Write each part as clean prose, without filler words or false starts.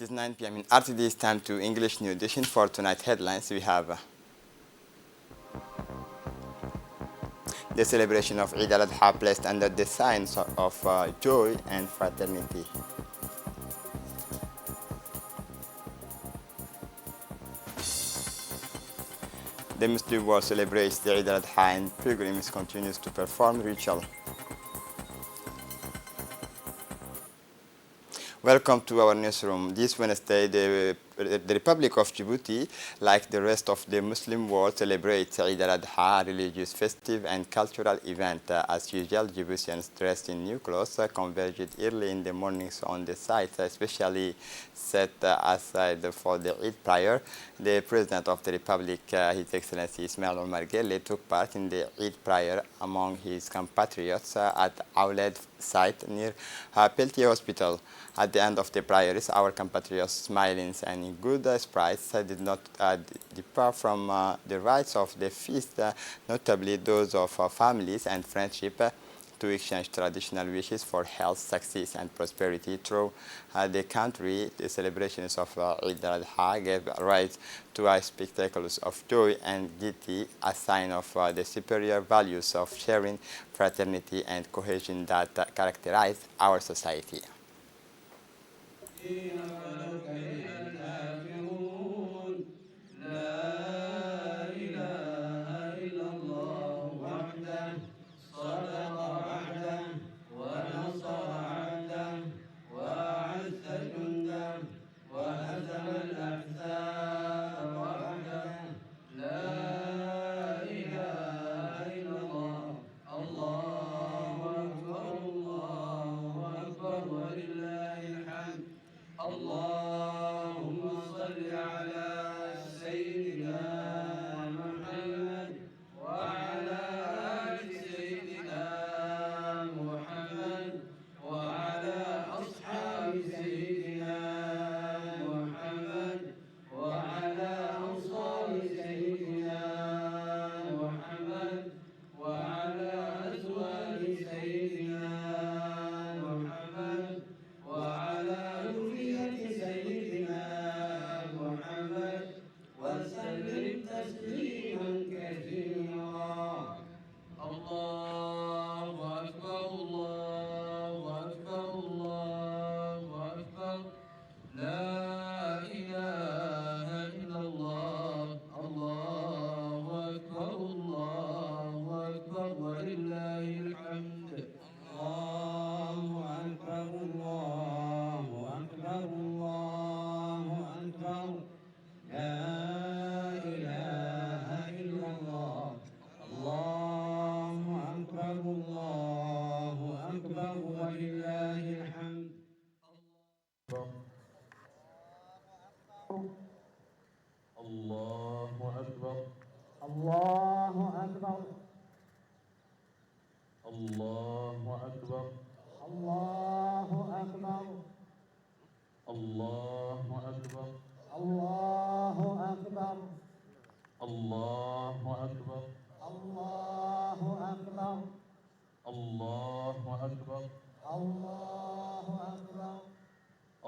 it is 9 p.m. in RTD. It's time to English New Edition. For tonight headlines, we have the celebration of Eid al-Adha placed under the signs of joy and fraternity. The Muslim world celebrates the Eid al-Adha and pilgrims continues to perform ritual. Welcome to our newsroom. This Wednesday, the Republic of Djibouti, like the rest of the Muslim world, celebrates Eid al-Adha, a religious, festive and cultural event. As usual, Djiboutians dressed in new clothes converged early in the mornings on the site, especially set aside for the Eid prayer. The President of the Republic, His Excellency Ismail Omar Guelleh, took part in the Eid prayer among his compatriots at Aulad site near Peltier Hospital. At the end of the prayers, our compatriots, smiling and in good spirits, did not depart from the rites of the feast, notably those of families and friendship, to exchange traditional wishes for health, success, and prosperity through the country. The celebrations of Eid al-Adha gave rise to spectacles of joy and gaiety, a sign of the superior values of sharing, fraternity, and cohesion that characterize our society. ولو كره الكافرون لا إله إلا الله وحده صدق وعده ونصر عبده وأعز جنده وهزم الأحزاب وحده لا إله إلا الله الله أكبر الله أكبر ولله الحمد اللهم صل على سيدنا محمد وعلى آل سيدنا محمد وعلى أصحاب سيدنا محمد وعلى أنصار سيدنا محمد وعلى أزواج سيدنا محمد وعلى ذرية سيدنا محمد وسلم تسليما كثيرا الله أكبر الله أكبر الله أكبر لا إله إلا الله الله أكبر الله أكبر ولله الحمد الله أكبر الله أكبر الله أكبر لا إله إلا الله الله أكبر الله أكبر ولله الحمد الله أكبر الله أكبر الله أكبر الله أكبر الله أكبر الله أكبر الله أكبر الله أكبر الله أكبر الله أكبر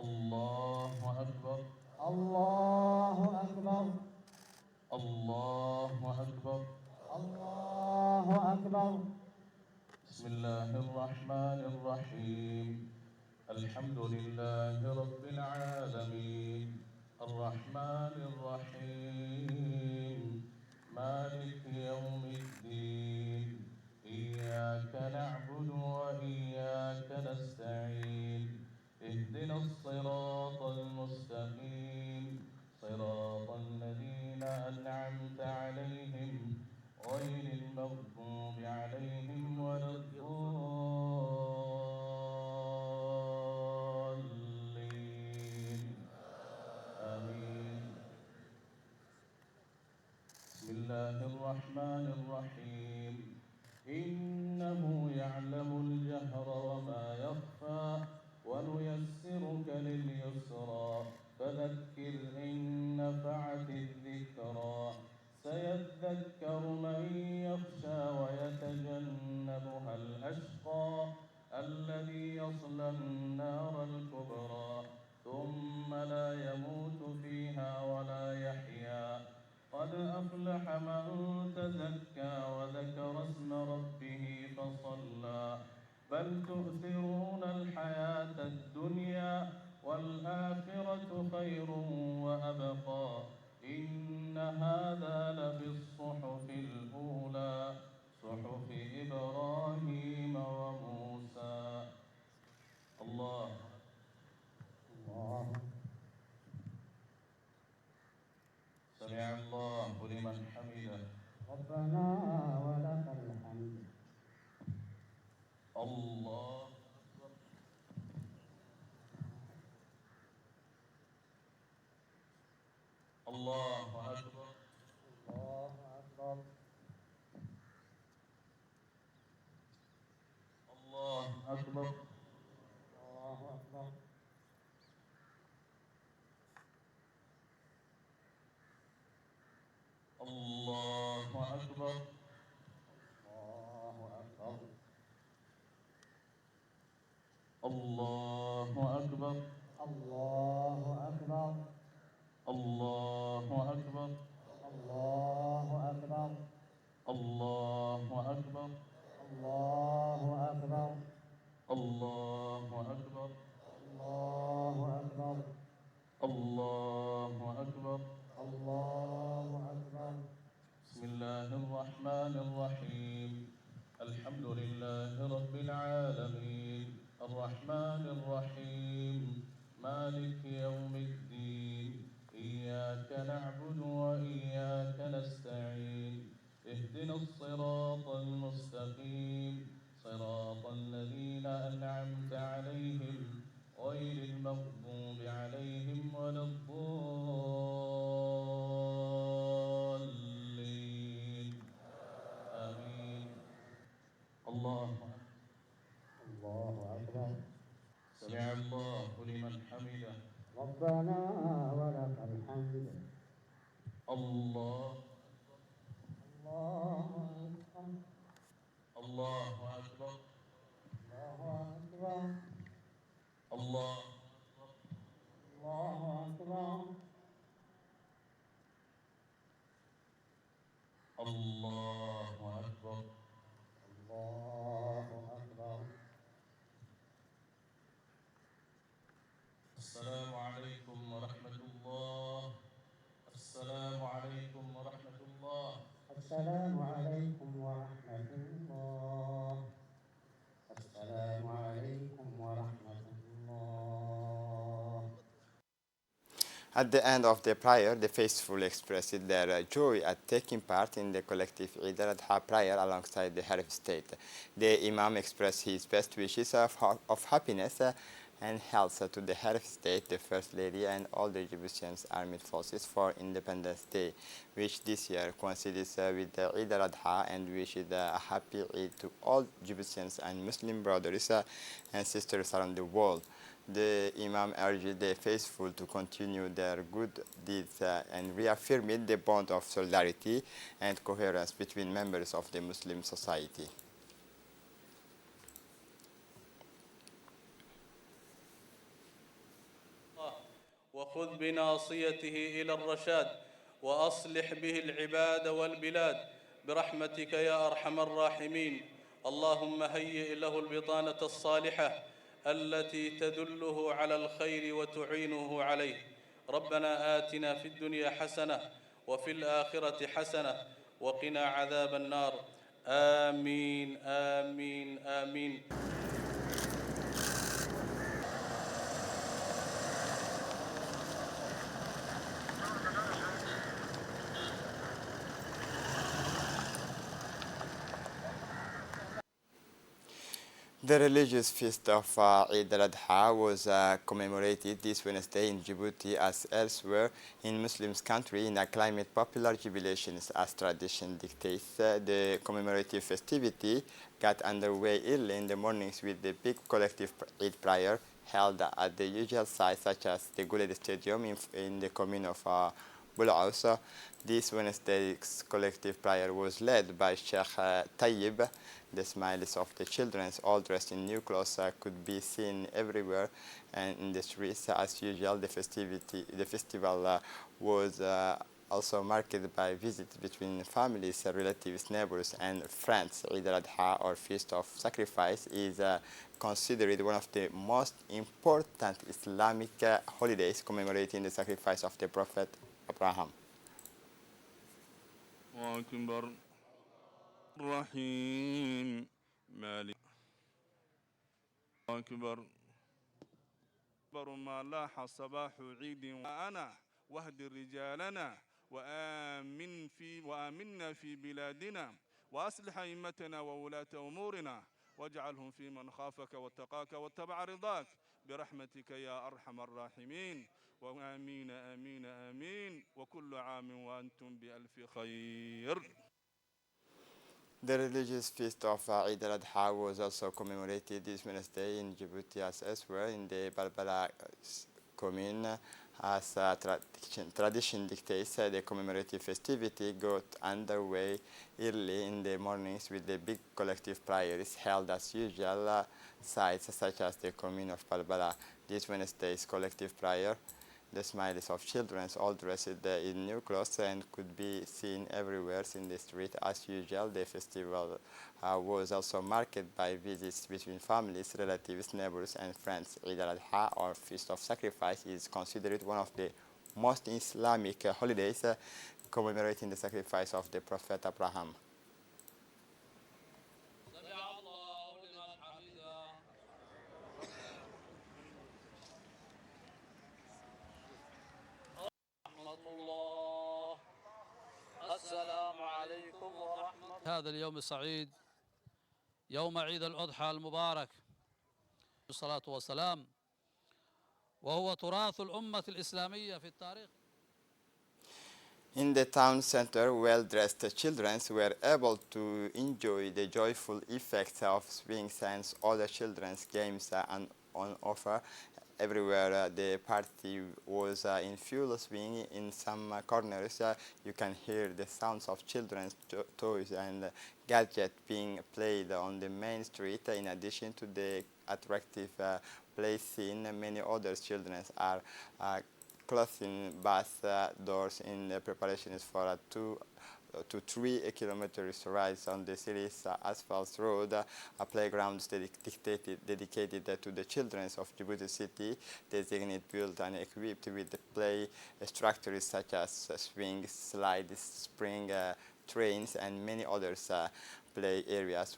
الله أكبر الله أكبر الله أكبر الله أكبر بسم الله الرحمن الرحيم الحمد لله رب العالمين الرحمن الرحيم مالك يوم الدين إياك نعبد وإياك نستعين اهدنا الصراط المستقيم صراط الذين أنعمت عليهم غير المغضوب عليهم ولا الضالين آمين بسم الله الرحمن الرحيم إنه يعلم الجهر وما يخفى ونيسرك لليسرى فذكر إن نفعت الذكرى سيذكر من يخشى ويتجنبها الأشقى الذي يصلى النار الكبرى ثم لا سمع الله لمن حمده. ربنا ولك الحمد. الله أكبر. الله أكبر. الله أكبر. الله أكبر. الله أكبر. الله أكبر. الله أكبر. الله أكبر. الله أكبر. الله أكبر. الله أكبر. الله أكبر. الله أكبر. الله أكبر. الله أكبر. الله أكبر. الله أكبر. بسم الله الرحمن الرحيم. الحمد لله رب العالمين الرحمن الرحيم مالك يوم الدين إياك نعبد وإياك نستعين اهدنا الصراط المستقيم صراط الذين أنعمت عليهم غير المغضوب عليهم ولا الضالين آمين. الله الله أكبر. سمع الله لمن حمده. ربنا ولك الحمد. الله الله أكبر. الله أكبر. الله أكبر. الله الله أكبر. الله أكبر. الله أكبر. السلام عليكم ورحمة الله. السلام عليكم ورحمة الله. السلام عليكم ورحمة الله. السلام عليكم ورحمة الله. At the end of the prayer, the faithful expressed their joy at taking part in the collective Eid al-Adha prayer alongside the Harif state. The Imam expressed his best wishes of happiness and health to the Harif state, the First Lady, and all the Egyptian Armed Forces for Independence Day, which this year coincides with the Eid al-Adha, and wished a happy Eid to all Egyptians and Muslim brothers and sisters around the world. The Imam urged the faithful to continue their good deeds and reaffirmed the bond of solidarity and coherence between members of the Muslim society. وخذ بناصيته إلى الرشاد وأصلح به العباد والبلاد برحمتك يا أرحم الراحمين. اللهم هيئ له البطانة الصالحة التي تدله على الخير وتعينه عليه. ربنا آتنا في الدنيا حسنة وفي الآخرة حسنة وقنا عذاب النار. آمين آمين آمين. The religious feast of Eid al-Adha was commemorated this Wednesday in Djibouti as elsewhere in Muslims country in a climate popular jubilations as tradition dictates. The commemorative festivity got underway early in the mornings with the big collective Eid prayer held at the usual sites such as the Guled Stadium in the commune of Bulaus. This Wednesday's collective prayer was led by Sheikh Tayyib. The smiles of the children, all dressed in new clothes, could be seen everywhere and in the streets. As usual, the festival was also marked by visits between families, relatives, neighbors, and friends. Eid al-Adha, or Feast of Sacrifice, is considered one of the most important Islamic holidays commemorating the sacrifice of the Prophet Abraham. أكبر الرحيم مالك أكبر أكبر ما لاح صباح عيد وأنا واهد رجالنا وآمنا في بلادنا، وأصلح أئمتنا وولاة أمورنا، واجعلهم في من خافك واتقاك واتبع رضاك برحمتك يا أرحم الراحمين. وآمين آمين آمين، وكل عام وأنتم بألف خير. The religious feast of Eid al-Adha was also commemorated this Wednesday in Djibouti as elsewhere in the Balbala commune. As tradition dictates, the commemorative festivity got underway early in the mornings with the big collective prayers held as usual sites such as the commune of Balbala. This Wednesday's collective prayer, the smiles of children all dressed in new clothes and could be seen everywhere in the street as usual. The festival was also marked by visits between families, relatives, neighbors, and friends. Eid al-Adha, or Feast of Sacrifice, is considered one of the most Islamic holidays commemorating the sacrifice of the Prophet Abraham. السلام عليكم ورحمة هذا اليوم السعيد، يوم عيد الأضحى المبارك بالصلاة والسلام، وهو تراث الأمة الإسلامية في التاريخ. In the town center, well-dressed children were able to enjoy the joyful effects of swings and other children's games on offer. Everywhere the party was in full swing. In some corners, you can hear the sounds of children's toys and gadgets being played on the main street. In addition to the attractive play scene, many other children are closing bus doors in preparations for a 2 to 3 kilometers ride on the city's asphalt road, a playground dedicated to the children of Djibouti City, designated, built and equipped with play structures such as swings, slides, spring trains, and many others. Play areas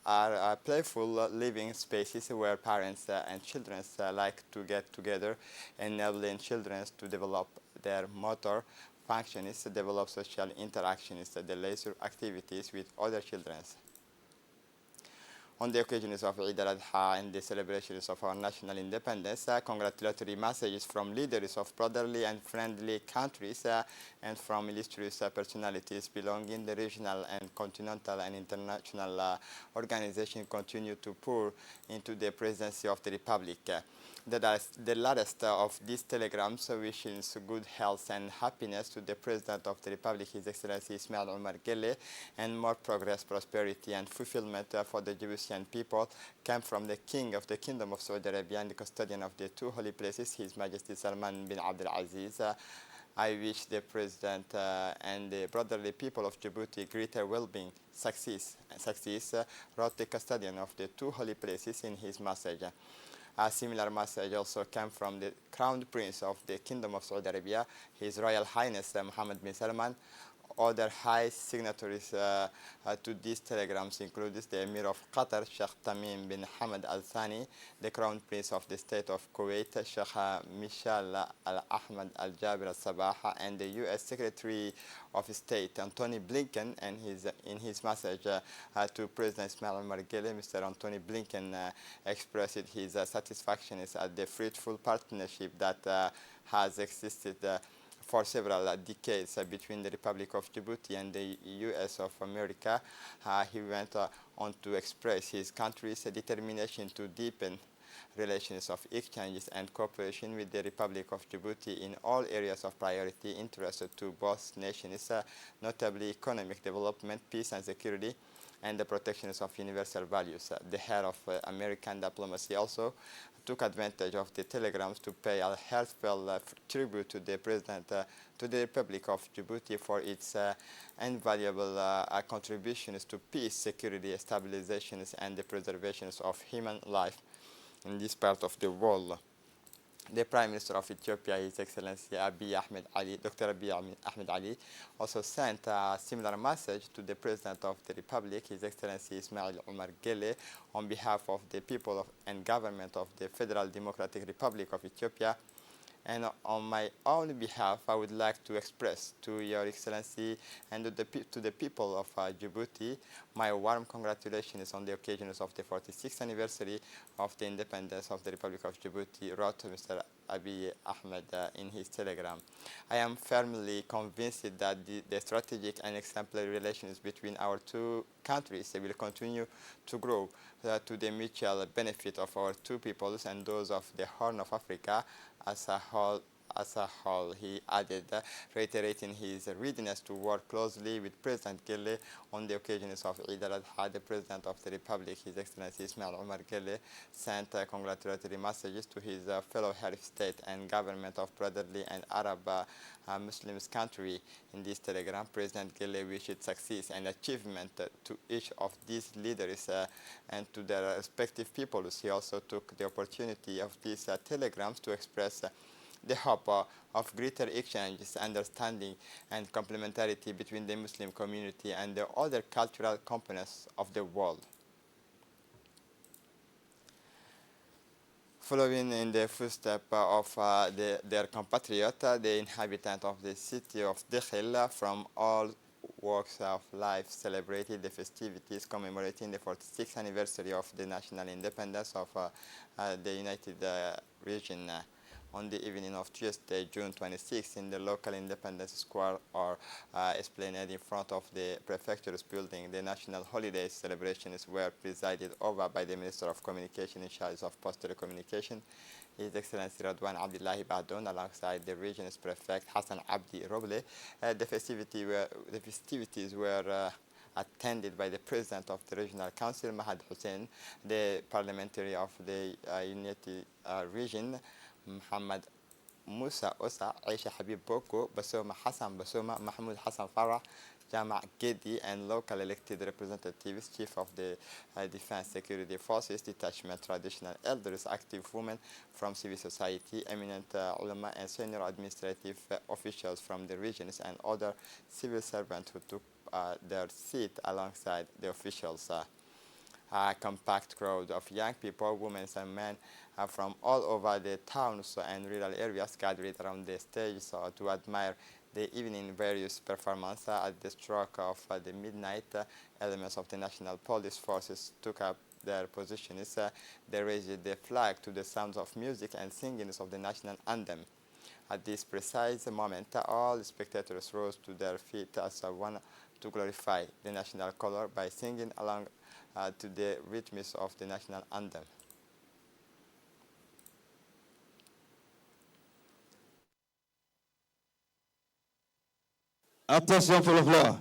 are playful living spaces where parents and children like to get together, enabling children to develop their motor functions, develop social interactions, the leisure activities with other children. On the occasions of Eid al-Adha and the celebrations of our national independence, congratulatory messages from leaders of brotherly and friendly countries and from illustrious personalities belonging the regional and continental and international organizations continue to pour into the presidency of the Republic. The latest of these telegrams wishes good health and happiness to the President of the Republic, His Excellency Ismail Omar Guelleh, and more progress, prosperity, and fulfillment for the Djiboutian people came from the King of the Kingdom of Saudi Arabia and the custodian of the two holy places, His Majesty Salman bin Abdul Aziz. I wish the President and the brotherly people of Djibouti greater well-being, success, wrote the custodian of the two holy places in his message. A similar message also came from the Crown Prince of the Kingdom of Saudi Arabia, His Royal Highness Mohammed bin Salman. Other high signatories to these telegrams include the Emir of Qatar, Sheikh Tamim bin Hamad Al Thani, the Crown Prince of the State of Kuwait, Sheikh Michel Al Ahmad Al Jabir Al Sabah, and the U.S. Secretary of State Antony Blinken. And in his message to President Ismail Omar Guelleh, Mr. Antony Blinken expressed his satisfaction at the fruitful partnership that has existed for several decades between the Republic of Djibouti and the U.S. of America. He went on to express his country's determination to deepen relations of exchanges and cooperation with the Republic of Djibouti in all areas of priority interest to both nations, notably economic development, peace and security, and the protections of universal values. The head of American diplomacy also took advantage of the telegrams to pay a heartfelt tribute to the President, to the Republic of Djibouti for its invaluable contributions to peace, security, stabilization, and the preservation of human life in this part of the world. The Prime Minister of Ethiopia, His Excellency Abiy Ahmed Ali, Dr. Abiy Ahmed Ali, also sent a similar message to the President of the Republic, His Excellency Ismail Omar Guelleh, on behalf of the people and government of the Federal Democratic Republic of Ethiopia, And on my own behalf, I would like to express to Your Excellency and to the people of Djibouti my warm congratulations on the occasions of the 46th anniversary of the independence of the Republic of Djibouti, wrote Mr. Abiy Ahmed in his telegram. I am firmly convinced that the strategic and exemplary relations between our two countries will continue to grow to the mutual benefit of our two peoples and those of the Horn of Africa as a whole. He added, reiterating his readiness to work closely with President Gille on the occasions of Eid al-Adha. The President of the Republic, His Excellency Ismail Omar Gille, sent congratulatory messages to his fellow head of state and government of brotherly and Arab Muslims country. In this telegram, President Gille wished success and achievement to each of these leaders and to their respective peoples. He also took the opportunity of these telegrams to express the hope of greater exchanges, understanding, and complementarity between the Muslim community and the other cultural components of the world. Following in the footsteps of their compatriot, the inhabitant of the city of Dekhel from all walks of life celebrated the festivities commemorating the 46th anniversary of the national independence of the United Region. On the evening of Tuesday, June 26, in the local Independence Square or esplanade in front of the prefecture's building, the national holiday celebrations were presided over by the Minister of Communication in charge of postal communication, His Excellency Radwan Abdullahi Badoun, alongside the region's prefect Hassan Abdi Roble. The festivities were attended by the President of the Regional Council, Mahad Hussein, the parliamentary of the Unity Region, Muhammad Musa Osa, Aisha Habib Boko, Basoma Hassan Basoma, Mahmoud Hassan Farah, Jama' Gedi, and local elected representatives, Chief of the Defense Security Forces, detachment, traditional elders, active women from civil society, eminent ulama, and senior administrative officials from the regions, and other civil servants who took their seat alongside the officials. A compact crowd of young people, women and men from all over the towns and rural areas gathered around the stage to admire the evening various performances. At the stroke of the midnight, elements of the National Police Forces took up their positions. They raised the flag to the sounds of music and singing of the national anthem. At this precise moment, all spectators rose to their feet as one to glorify the national color by singing along to the rhythms of the national anthem. Attention pour le floor.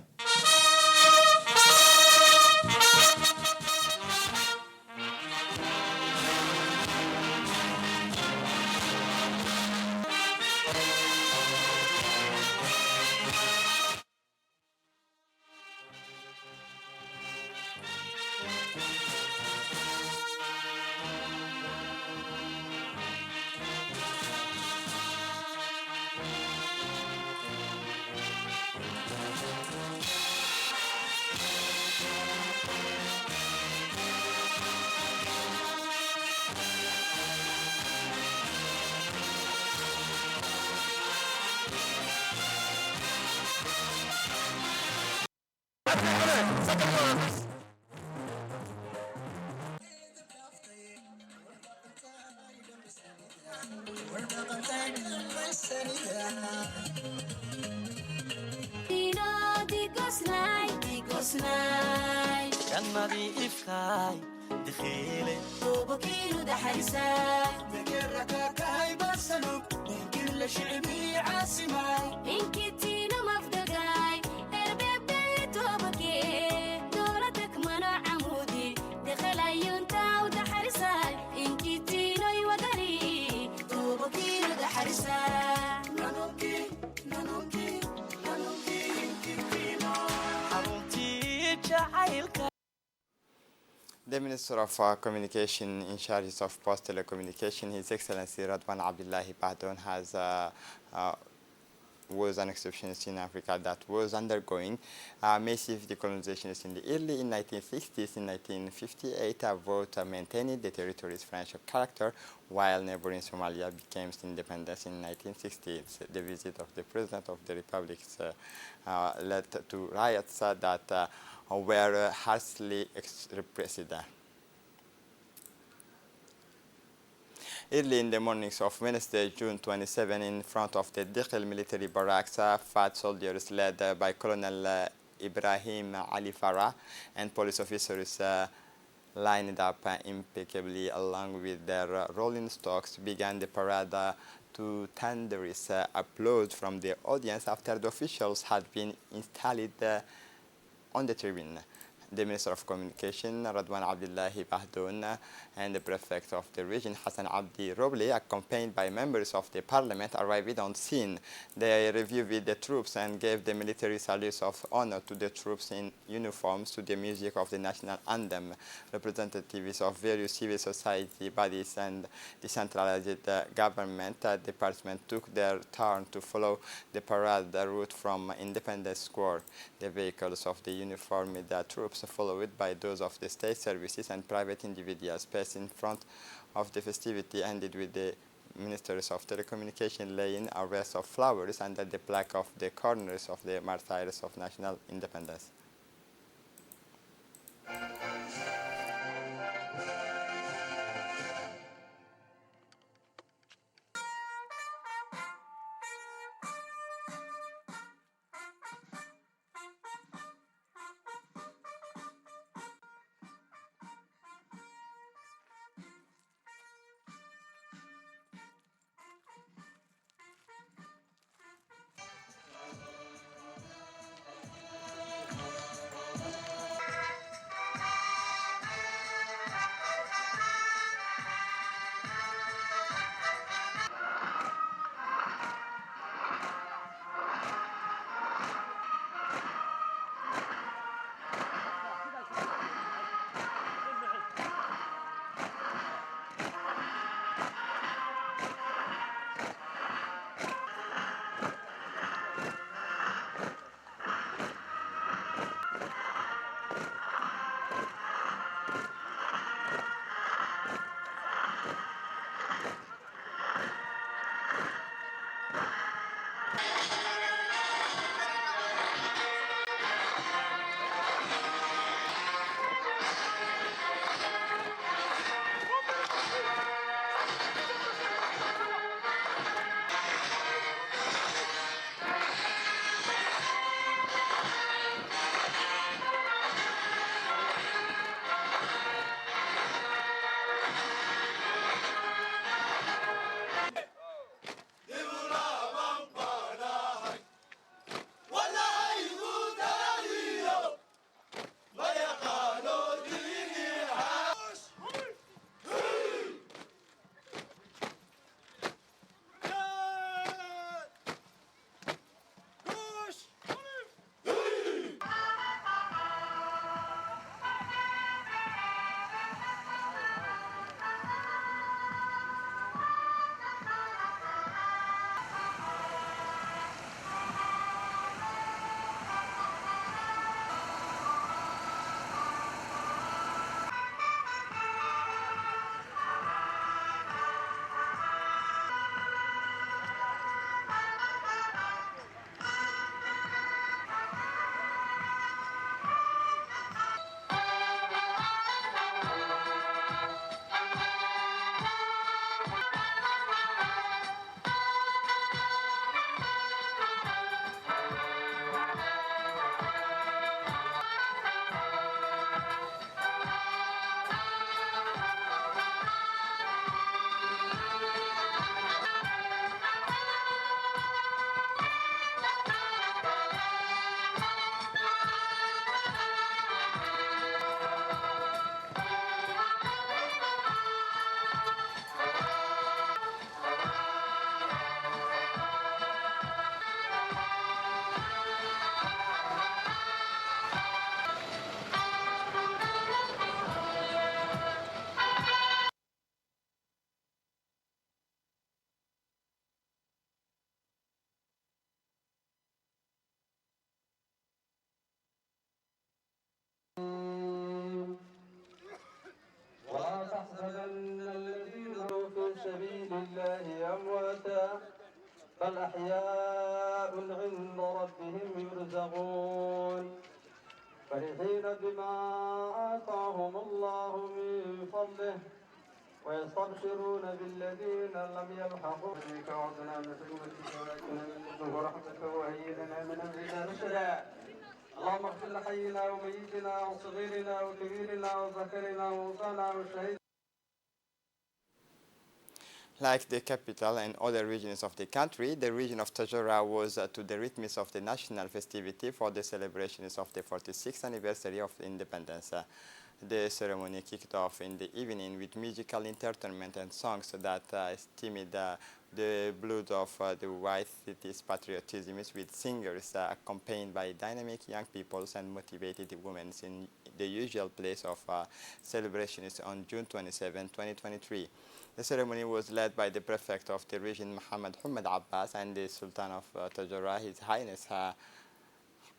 جنبي إفكاي دخيلي وبكيلو ده حيساي ذكرك كاي بسلوك كل شعبي عاصماي إنك تينا مفدقاي إربي بيت وبكي دولتك منع عمودي دخل عيون تاو ده حرساي إنك تينا يودري وبكيلو ده حرساي نانوكي نانوكي نانوكي إنك تينا حرمتي جعيلك. The Minister of Communication in charge of Post Telecommunication, His Excellency Radwan Abdullahi Badoun, has was an exception in Africa that was undergoing massive decolonization in the early 1960s. In 1958, a vote maintaining the territory's French character, while neighboring Somalia became independent in 1960. The visit of the President of the Republic led to riots that were harshly repressed. Early in the mornings of Wednesday, June 27, in front of the Deqel military barracks, fat soldiers led by Colonel Ibrahim Ali Farah and police officers lined up impeccably along with their rolling stocks began the parade to thunderous applause from the audience after the officials had been installed on the tribune. The Minister of Communication, Radwan Abdullahi Bahdoun, and the Prefect of the region, Hassan Abdi Roble, accompanied by members of the parliament, arrived on scene. They reviewed the troops and gave the military salutes of honor to the troops in uniforms to the music of the national anthem. Representatives of various civil society bodies and decentralized government departments took their turn to follow the parade route from Independence Square. The vehicles of the uniformed troops, followed by those of the state services and private individuals, passed in front of the festivity, ended with the ministers of telecommunication laying a wreath of flowers under the plaque of the corners of the martyrs of national independence. ولا تحسبن الذين هو في سبيل الله أمواتا بل أحياء عند ربهم يرزقون فرحين بما آتاهم الله من فضله ويستبشرون بالذين لم يلحقوا بك وعدنا بحكمتك ولكن من ورحمتك وهي لنا من أمرنا رشدا اللهم اغفر لحينا وميتنا وصغيرنا وكبيرنا وذكرنا وانثانا وشهيدنا. Like the capital and other regions of the country, the region of Tajora was to the rhythms of the national festivity for the celebrations of the 46th anniversary of independence. The ceremony kicked off in the evening with musical entertainment and songs that stimulated the blood of the white city's patriotism, with singers accompanied by dynamic young people and motivated women in the usual place of celebrations on June 27, 2023. The ceremony was led by the prefect of the region, Muhammad Hamad Abbas, and the Sultan of Tajora, His Highness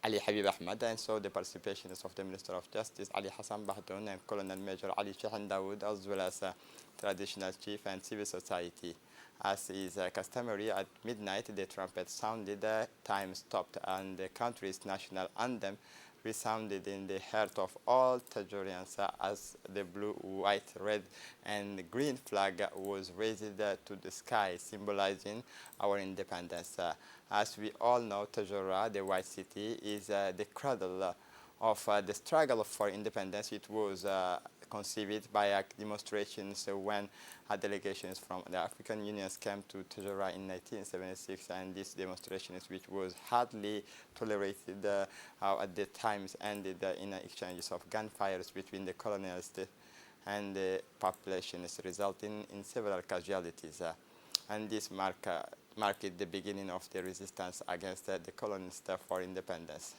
Ali Habib Ahmed, and so the participations of the Minister of Justice, Ali Hassan Bahdoun, and Colonel Major Ali Shahan Dawood, as well as traditional chief and civil society. As is customary, at midnight, the trumpet sounded, time stopped, and the country's national anthem resounded in the heart of all Tajorians as the blue, white, red, and green flag was raised to the sky, symbolizing our independence. As we all know, Tajora, the white city, is the cradle of the struggle for independence. It was conceived by demonstrations when delegations from the African Union came to Tajora in 1976, and these demonstrations, which was hardly tolerated at the times, ended in exchanges of gunfires between the colonialists and the populations, resulting in several casualties. And this marked the beginning of the resistance against the colonists for independence.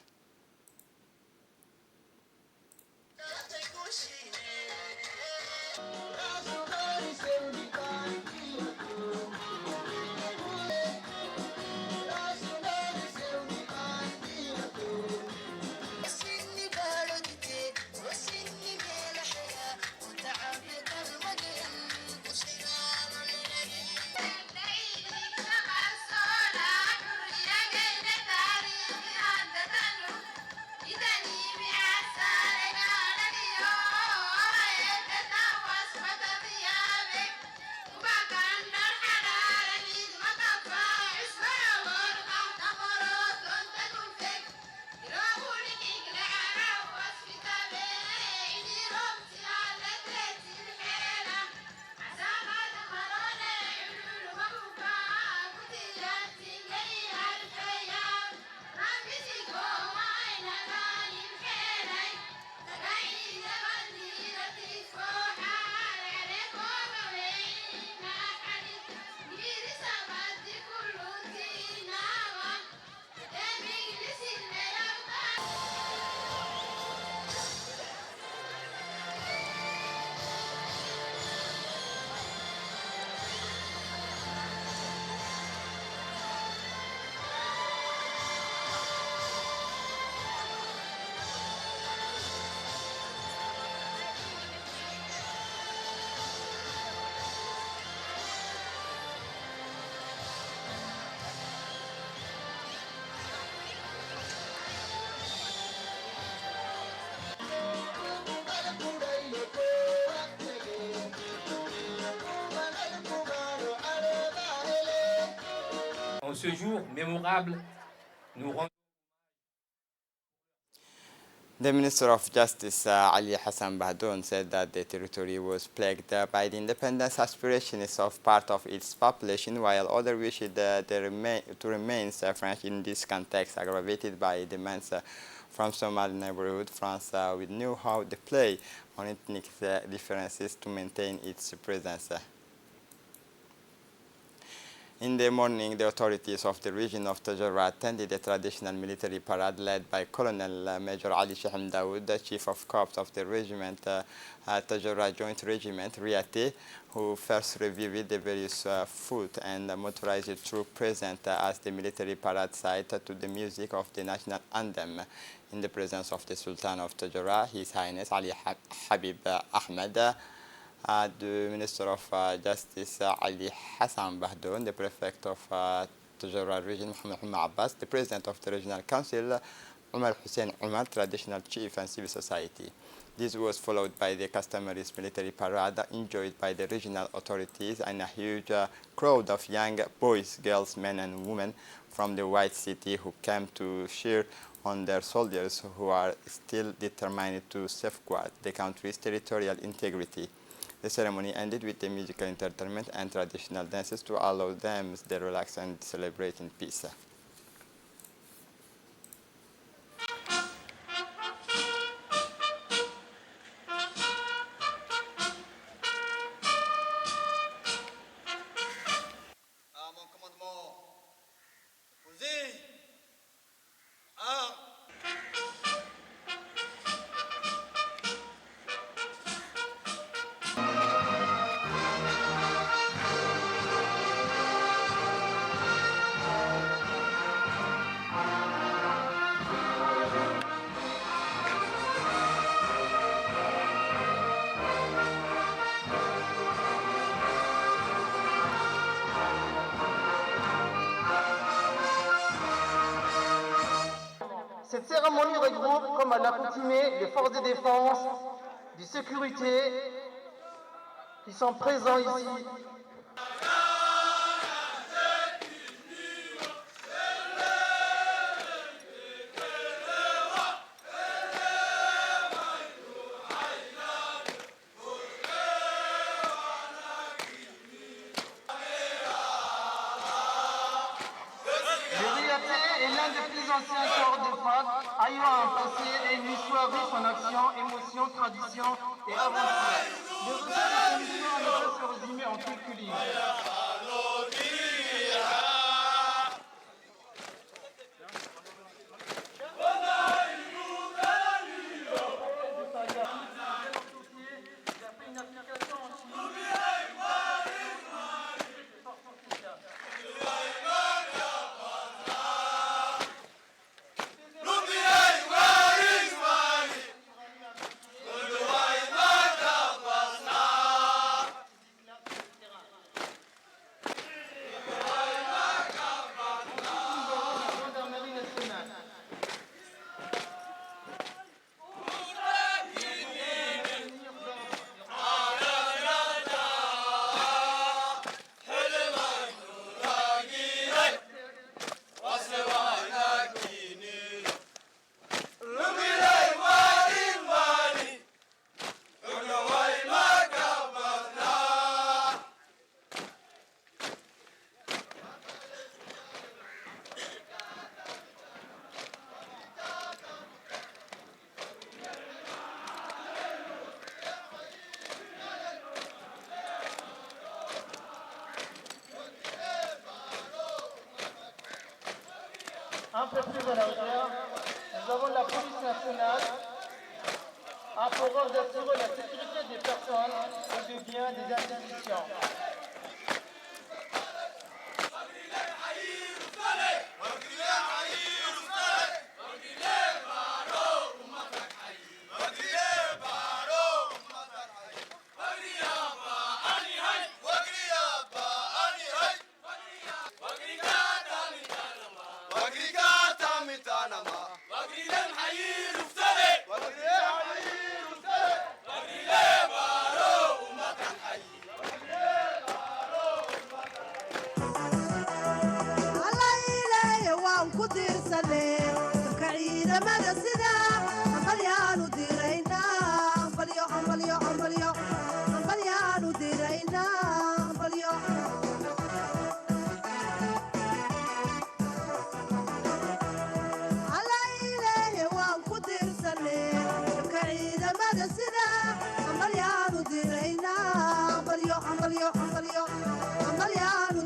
En ce jour mémorable, nous rendons. The Minister of Justice, Ali Hassan Bahdoun, said that the territory was plagued by the independence aspirations of part of its population, while others wished to remain French in this context, aggravated by demands from Somali neighborhood. France knew how to play on ethnic differences to maintain its presence. In the morning, the authorities of the region of Tajara attended a traditional military parade led by Colonel Major Ali Shahim Dawood, the Chief of Corps of the regiment, Tajara Joint Regiment, Riate, who first reviewed the various foot and motorized troops present as the military parade site to the music of the national anthem. In the presence of the Sultan of Tajara, His Highness Ali Habib Ahmed, the Minister of Justice Ali Hassan Bahdoun, the Prefect of Tajara Region Muhammad Abbas, the President of the Regional Council Umar Hussein Umar, Traditional Chief and Civil Society. This was followed by the customary military parade enjoyed by the regional authorities and a huge crowd of young boys, girls, men and women from the White City who came to cheer on their soldiers who are still determined to safeguard the country's territorial integrity. The ceremony ended with the musical entertainment and traditional dances to allow them to relax and celebrate in peace. Cette cérémonie regroupe, comme à l'accoutumée, les forces de défense, de sécurité qui sont présents ici. L'un des plus anciens corps de FAD, ayant un passé et une histoire riche en actions, émotions, traditions et aventures. Le ressort de cette émission ne peut se résumer en quelques lignes. Un peu plus à la hauteur, nous avons la police nationale a pour rôle d'assurer la sécurité des personnes et des biens des institutions.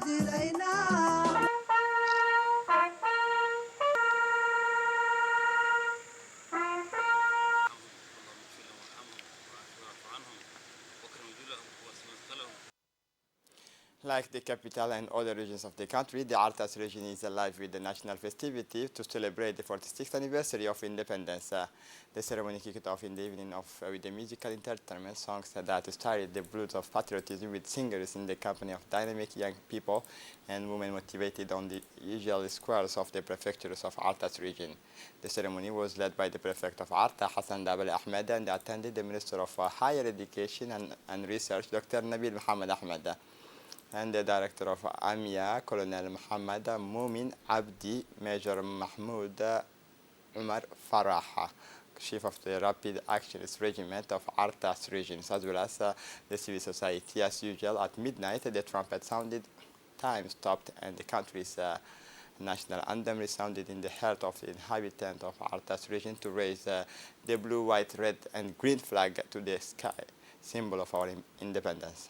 I'm Like the capital and other regions of the country, the Artas region is alive with the national festivity to celebrate the 46th anniversary of independence. The ceremony kicked off in the evening with the musical entertainment songs that stirred the blood of patriotism with singers in the company of dynamic young people and women motivated on the usual squares of the prefectures of Artas region. The ceremony was led by the prefect of Arta, Hassan Dabal Ahmed, and attended the Minister of Higher Education and Research, Dr. Nabil Mohammed Ahmed, and the director of AMIA, Colonel Muhammad Mumin Abdi, Major Mahmoud Umar Farah, Chief of the Rapid Actions Regiment of Artas regions, as well as the civil society. As usual, at midnight, the trumpet sounded, time stopped, and the country's national anthem resounded in the heart of the inhabitant of Artas region to raise the blue, white, red, and green flag to the sky, symbol of our independence.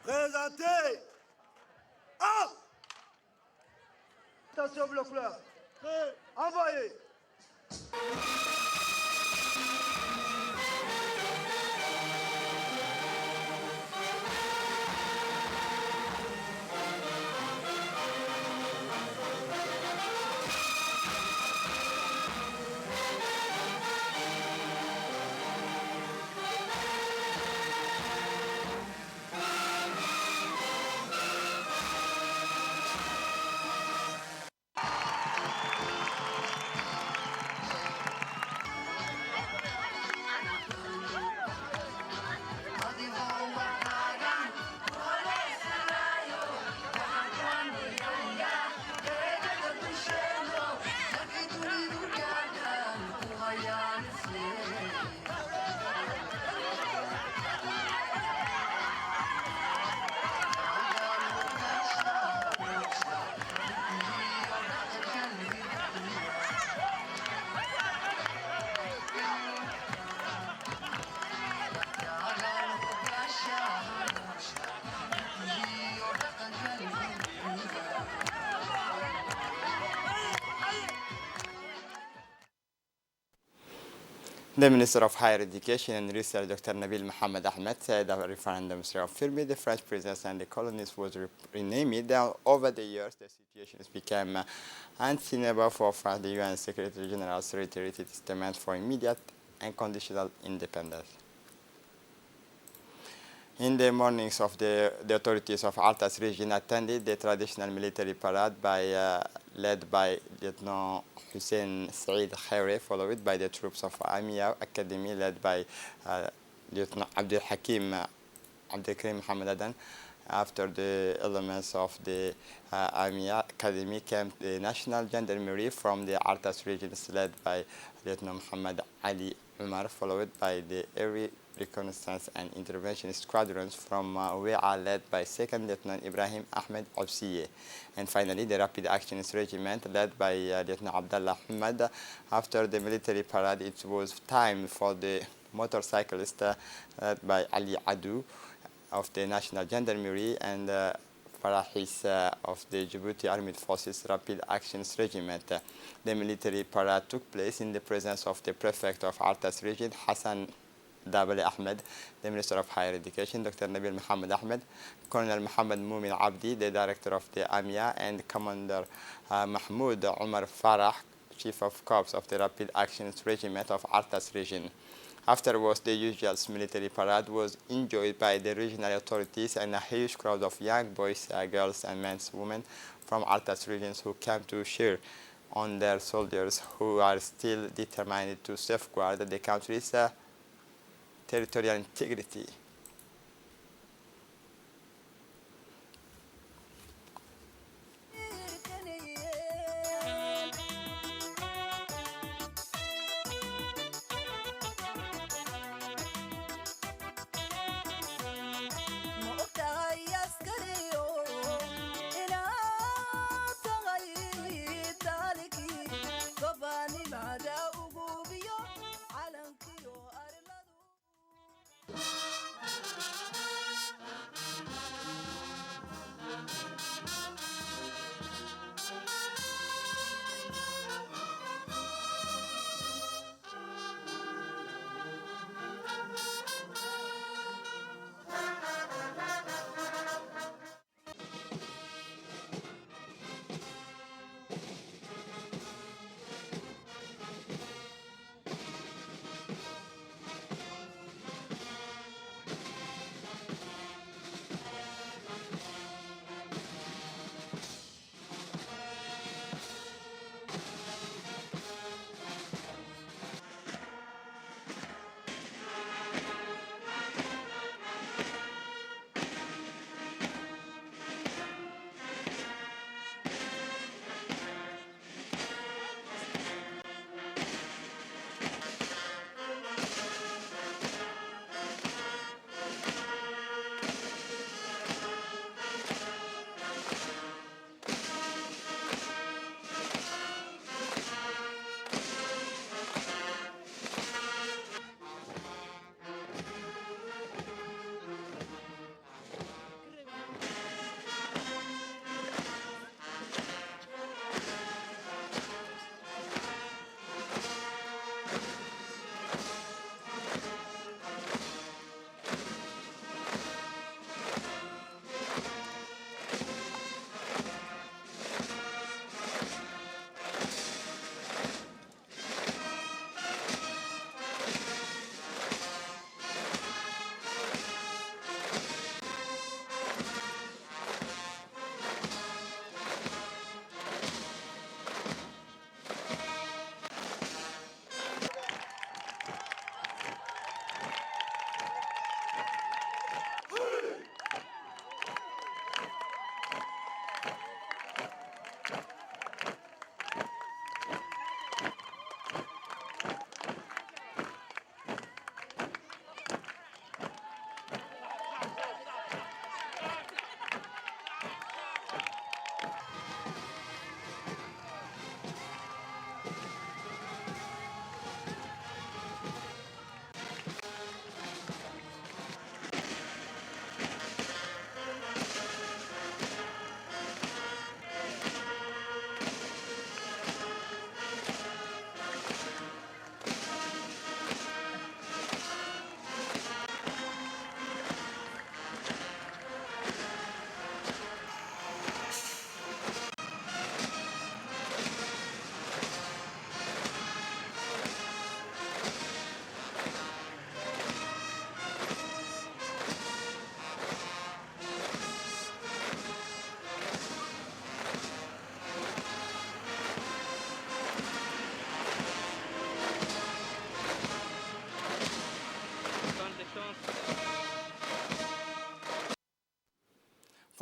Présentez. Ah! Attention bloc-là. Envoyez. The Minister of Higher Education and Research, Dr. Nabil Mohammed Ahmed, said the referendum reaffirmed the French presence and the colonies was renamed. Over the years, the situation has become untenable for France. The UN Secretary General reiterated its demand for immediate and conditional independence. In the mornings of the authorities of Artas region attended the traditional military parade led by Lieutenant Hussein Saeed Khairi, followed by the troops of Amia Academy led by Lieutenant Abdul Hakim Abdelkrim Mohammed Adan. After the elements of the Amia Academy came the National Gendarmerie from the Artas regions led by Lieutenant Muhammad Ali Umar, followed by the Air Reconnaissance and Intervention Squadrons from WEA led by 2nd Lieutenant Ibrahim Ahmed Obsiye. And finally, the Rapid Actions Regiment led by Lieutenant Abdullah Ahmed. After the military parade, it was time for the motorcyclist led by Ali Adu of the National Gendarmerie and Farahis of the Djibouti Armed Forces Rapid Actions Regiment. The military parade took place in the presence of the prefect of Artas region, Hassan Dabal Ahmed, the Minister of Higher Education, Dr. Nabil Mohammed Ahmed, Colonel Muhammad Mumin Abdi, the Director of the AMIA, and Commander Mahmoud Umar Farah, Chief of Corps of the Rapid Actions Regiment of Artas region. Afterwards, the usual military parade was enjoyed by the regional authorities and a huge crowd of young boys, girls, and men, women from Artas regions who came to cheer on their soldiers who are still determined to safeguard the country's territorial integrity.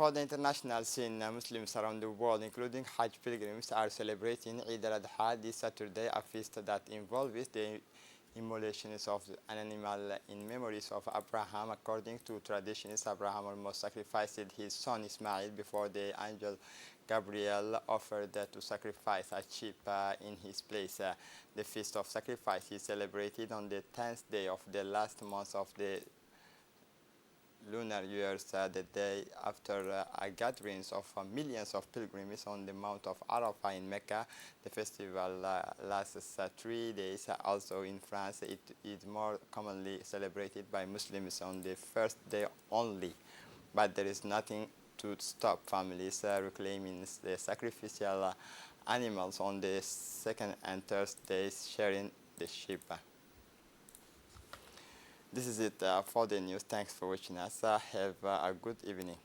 For the international scene, Muslims around the world, including Hajj pilgrims, are celebrating Eid al-Adha this Saturday, a feast that involves the immolations of an animal in memories of Abraham. According to traditions, Abraham almost sacrificed his son Ismail before the angel Gabriel offered to sacrifice a sheep in his place. The Feast of Sacrifice is celebrated on the 10th day of the last month of the lunar years, the day after a gathering of millions of pilgrims on the Mount of Arafah in Mecca. The festival lasts 3 days. Also in France, it is more commonly celebrated by Muslims on the first day only. But there is nothing to stop families reclaiming the sacrificial animals on the second and third days, sharing the sheep. This is it for the news. Thanks for watching us. Have a good evening.